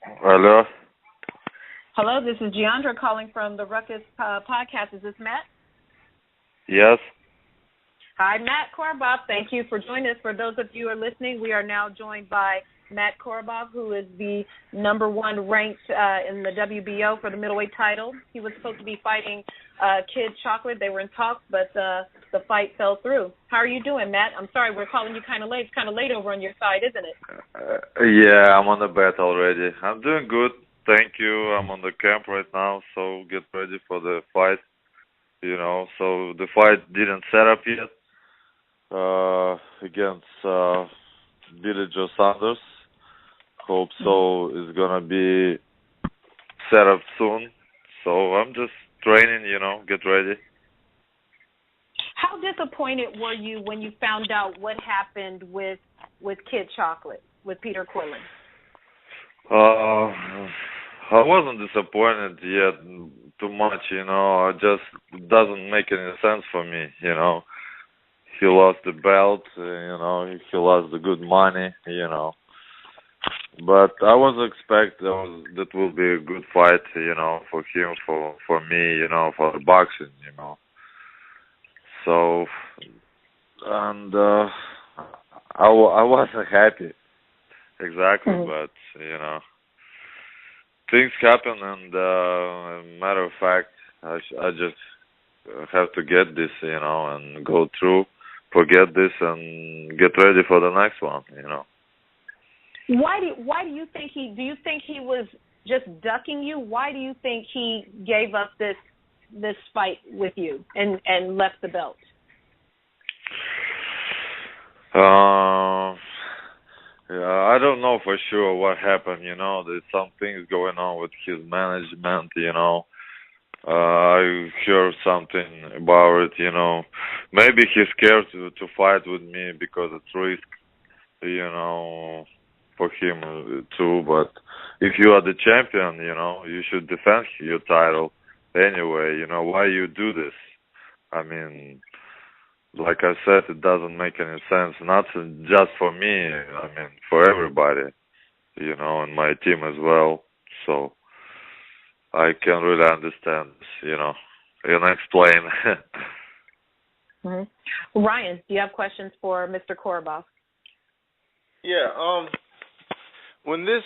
Hello? Hello, this is Giandra calling from the Ruckus podcast. Is this Matt? Yes? Hi, Matt Korobov. Thank you for joining us. For those of you who are listening, we are now joined by Matt Korobov, who is the number one ranked in the WBO for the middleweight title. He was supposed to be fighting Kid Chocolate. They were in talks, but the fight fell through. How are you doing, Matt? I'm sorry, we're calling you kind of late. It's kind of late over on your side, isn't it? Yeah, I'm on the bed already. I'm doing good. Thank you. I'm on the camp right now, so get ready for the fight. So the fight didn't set up yet against Billy Joe Saunders. Hope so is gonna be set up soon. So I'm just training, get ready. How disappointed were you when you found out what happened with Kid Chocolate, with Peter Quillin? I wasn't disappointed yet too much, it just doesn't make any sense for me, He lost the belt, he lost the good money, But I was expecting that will be a good fight, for him, for me, for the boxing, So, and I wasn't happy, exactly, but, things happen, and matter of fact, I just have to get this, and go through, forget this, and get ready for the next one, Why do you think do you think he was just ducking you? Why do you think he gave up this fight with you and left the belt? I don't know for sure what happened, there's some things going on with his management, I heard something about it, Maybe he's scared to fight with me because it's risk, for him too. But if you are the champion, you should defend your title anyway. Why you do this? I mean, like I said, it doesn't make any sense. Not just for me. I mean, for everybody, and my team as well. So I can really understand this, and explain. Mm-hmm. Ryan, do you have questions for Mr. Korobov? Yeah. When this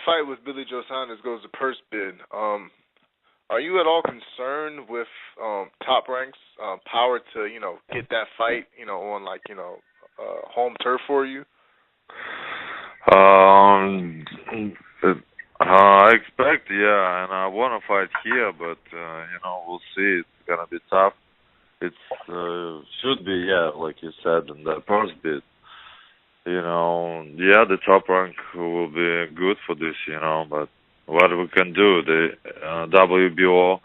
fight with Billy Joe Saunders goes to purse bid, are you at all concerned with Top Rank's power to, get that fight, on home turf for you? I expect, yeah, and I want to fight here, but we'll see. It's gonna be tough. It should be, yeah, like you said, in the purse bid. Yeah, the Top Rank will be good for this, but what we can do, the WBO,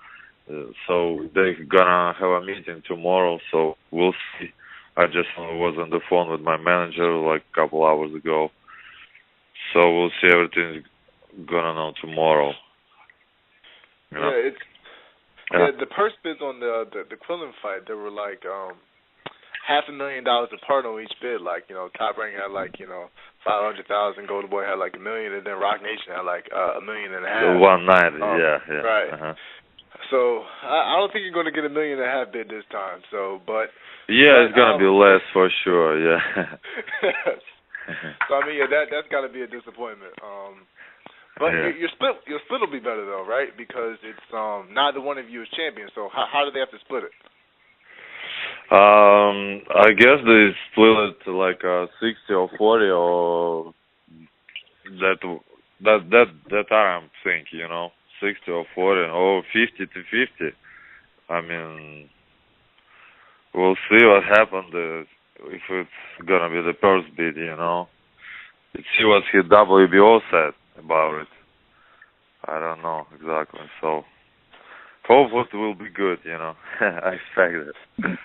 so they're gonna have a meeting tomorrow, so we'll see. I just was on the phone with my manager like a couple hours ago, so we'll see. Everything's gonna know tomorrow. The purse bids on the Quillin fight, they were like $500,000 apart on each bid. Like, Top Rank had $500,000, Golden Boy had $1 million, and then Rock Nation had $1.5 million. 190, yeah. Right. So I don't think you're going to get $1.5 million bid this time. So, but it's going to be less for sure. Yeah. So I mean, that's got to be a disappointment. But your split will be better though, right? Because it's neither one of you is champion. So how do they have to split it? I guess they split it like 60 or 40 or that I'm thinking, 60 or 40 or 50 to 50. I mean, we'll see what happens if it's gonna be the first bid, Let's see what his WBO said about it. I don't know exactly. So hopefully it will be good, I expect it.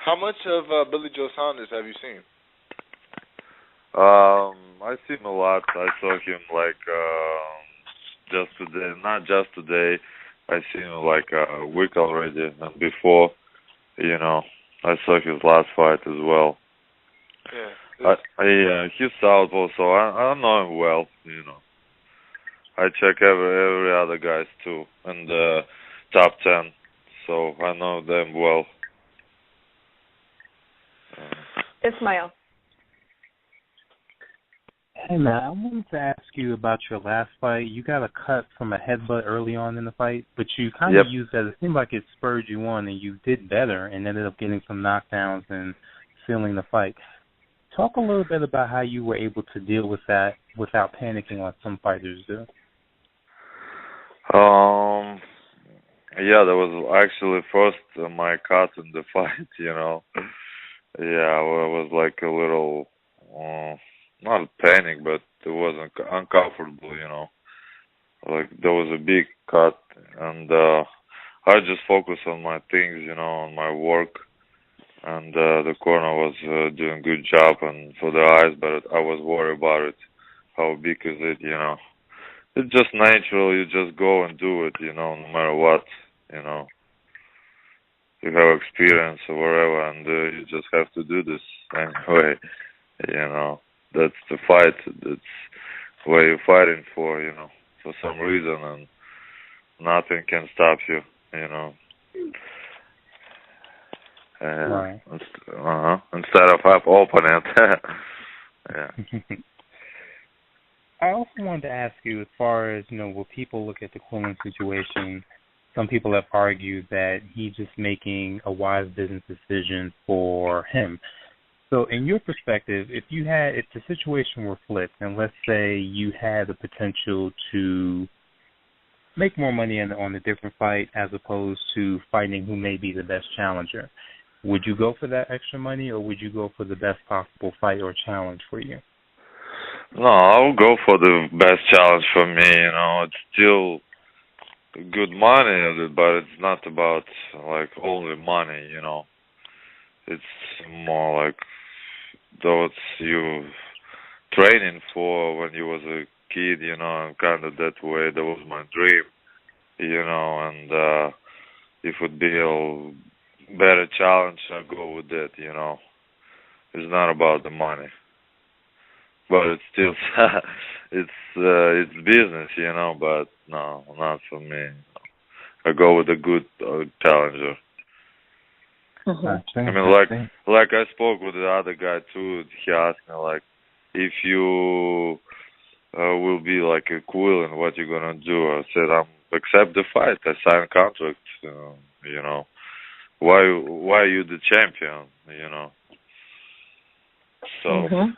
How much of Billy Joe Saunders have you seen? I seen a lot. I saw him just today. Not just today. I seen him a week already, and before, I saw his last fight as well. Yeah. He's southpaw, so I know him well, I check every other guys too in the top 10, so I know them well. Ismail. Hey man, I wanted to ask you about your last fight. You got a cut from a headbutt early on in the fight, but you kind of used that. It seemed like it spurred you on, and you did better and ended up getting some knockdowns and sealing the fight. Talk a little bit about how you were able to deal with that without panicking like some fighters do. Yeah, that was actually first my cut in the fight, Yeah, I was like a little, not panic, but it was uncomfortable, Like there was a big cut, and I just focused on my things, on my work, and the corner was doing a good job, and for the eyes, but I was worried about it. How big is it, It's just natural. You just go and do it, no matter what, You have experience or whatever, and you just have to do this anyway, That's the fight. That's what you're fighting for, for some reason, and nothing can stop you, Right. Instead of have opponent. Yeah. I also wanted to ask you, as far as, when people look at the Quillin situation, some people have argued that he's just making a wise business decision for him. So in your perspective, if the situation were flipped, and let's say you had the potential to make more money on a different fight as opposed to fighting who may be the best challenger, would you go for that extra money, or would you go for the best possible fight or challenge for you? No, I'll go for the best challenge for me, It's still good money, but it's not about, like, only money, It's more like those you training for when you was a kid, and kind of that way. That was my dream, and if it would be a better challenge, I'd go with that, It's not about the money. But it's still, it's business, but no, not for me. I go with a good challenger. Mm-hmm. I mean, like I spoke with the other guy too. He asked me, like, if you will be like a Quillin, what you gonna do? I said, I'm accept the fight. I sign contract. Why you the champion? So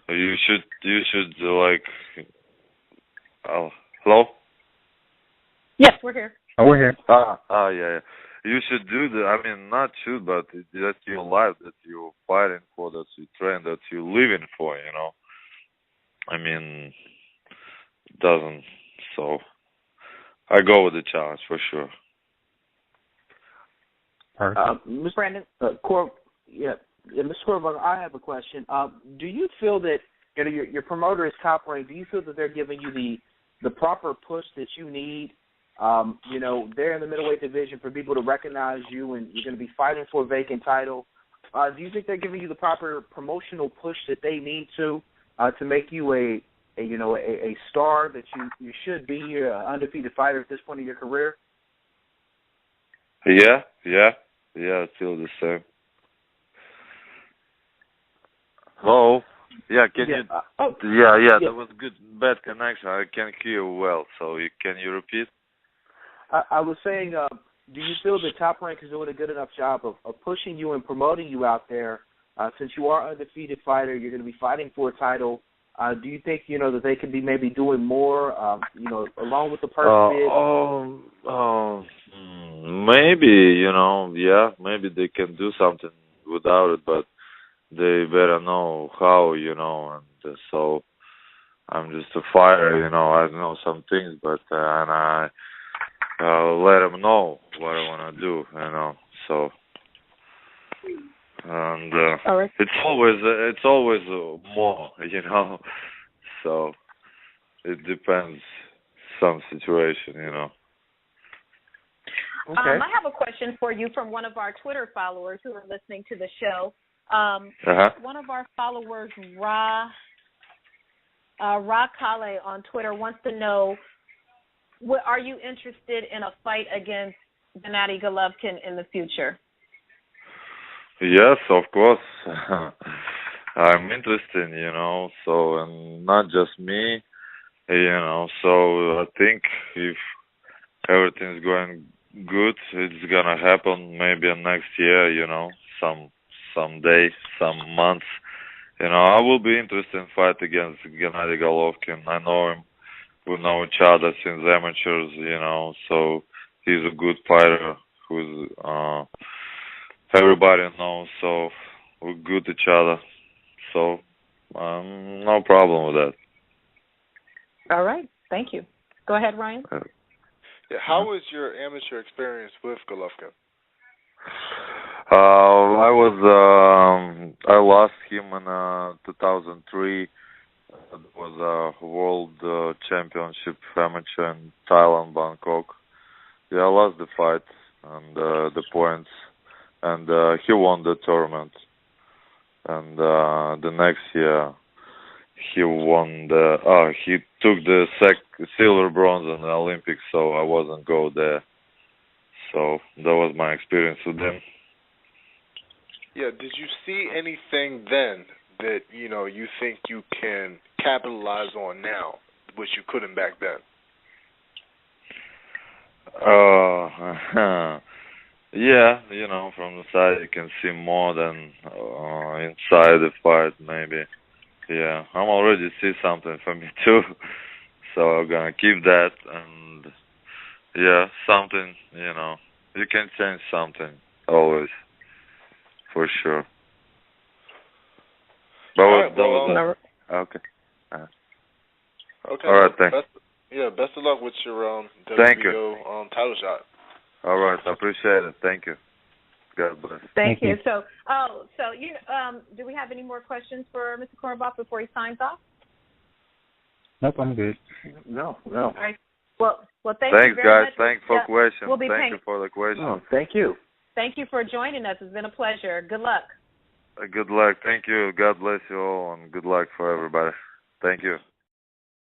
you should like. Hello. Yes, we're here. Oh, we're here. Yeah. You should do I mean, not should, but that's your life that you're fighting for, that you train, that you're living for, I mean, it doesn't, so I go with the challenge for sure. Mr. Brandon? Mr. Korobov, I have a question. Do you feel that, your promoter is Top Rank, do you feel that they're giving you the proper push that you need? They're in the middleweight division for people to recognize you, and you're going to be fighting for a vacant title. Do you think they're giving you the proper promotional push that they need to make you a star that you should be, an undefeated fighter at this point in your career? Yeah, I feel the same. Hello? Yeah, can you? Yeah, that was good, bad connection. I can't hear well, so can you repeat? I was saying, do you feel that Top Rank is doing a good enough job of pushing you and promoting you out there? Since you are an undefeated fighter, you're going to be fighting for a title. Do you think, that they could be maybe doing more, along with the purse bid? Maybe, maybe they can do something without it, but they better know how, and so I'm just a fighter, I know some things, but and I let them know what I want to do, so and right. it's always more, so it depends some situation, Okay. I have a question for you from one of our Twitter followers who are listening to the show. One of our followers, Ra Kale on Twitter, wants to know are you interested in a fight against Gennady Golovkin in the future? Yes, of course. I'm interested, so, and not just me, so I think if everything's going good, it's gonna happen maybe next year, some day, some months. I will be interested in fight against Gennady Golovkin. I know him. We know each other since amateurs, so he's a good fighter who's everybody knows, so we're good each other. So no problem with that. All right. Thank you. Go ahead, Ryan. Yeah, how was your amateur experience with Golovkin? I lost him in 2003. It was a world championship amateur in Thailand, Bangkok. Yeah, I lost the fight and the points, and he won the tournament. And the next year, he won he took the silver, bronze in the Olympics, so I wasn't go there. So that was my experience with him. Yeah, did you see anything then that, you think you can capitalize on now, which you couldn't back then? Yeah, from the side you can see more than inside the fight, maybe. Yeah, I'm already see something for me too, so I'm gonna keep that, and yeah, something, you can change something always, for sure. But okay. Okay. All right, thanks. Best of luck with your Thank WBO you. title shot. All right, I appreciate it. Thank you. God bless. Thank you. So, do we have any more questions for Mr. Korobov before he signs off? Nope, I'm good. No. All right. Well, thank Thanks, you very much. Thanks for questions. We'll be thank you for the question. Oh, thank you. Thank you for joining us. It's been a pleasure. Good luck. Good luck. Thank you. God bless you all, and good luck for everybody. Thank you.